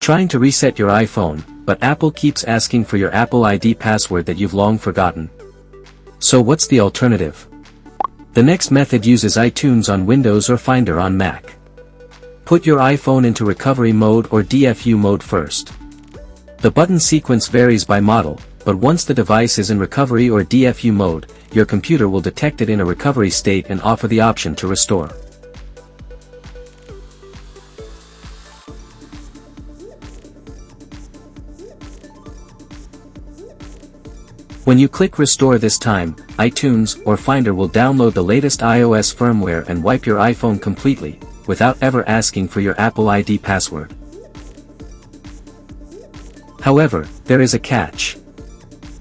Trying to reset your iPhone, but Apple keeps asking for your Apple ID password that you've long forgotten. So what's the alternative? The next method uses iTunes on Windows or Finder on Mac. Put your iPhone into recovery mode or DFU mode first. The button sequence varies by model, but once the device is in recovery or DFU mode, your computer will detect it in a recovery state and offer the option to restore. When you click Restore this time, iTunes or Finder will download the latest iOS firmware and wipe your iPhone completely, without ever asking for your Apple ID password. However, there is a catch.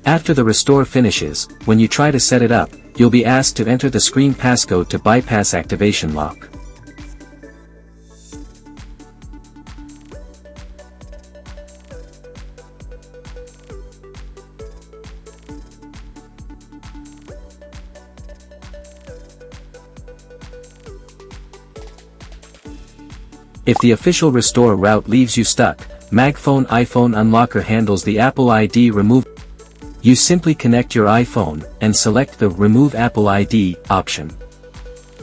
After the restore finishes, when you try to set it up, you'll be asked to enter the screen passcode to bypass activation lock. If the official restore route leaves you stuck, MagFone iPhone Unlocker handles the Apple ID remove. You simply connect your iPhone, and select the Remove Apple ID option.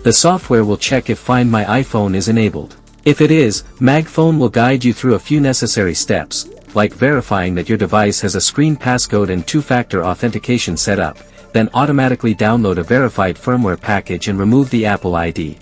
The software will check if Find My iPhone is enabled. If it is, MagFone will guide you through a few necessary steps, like verifying that your device has a screen passcode and two-factor authentication set up, then automatically download a verified firmware package and remove the Apple ID.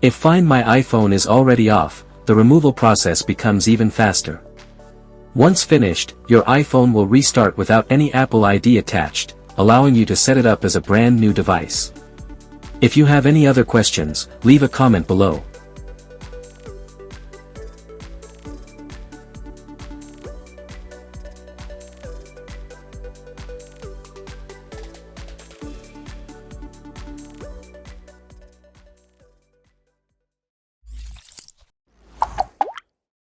If Find My iPhone is already off, the removal process becomes even faster. Once finished, your iPhone will restart without any Apple ID attached, allowing you to set it up as a brand new device. If you have any other questions, leave a comment below.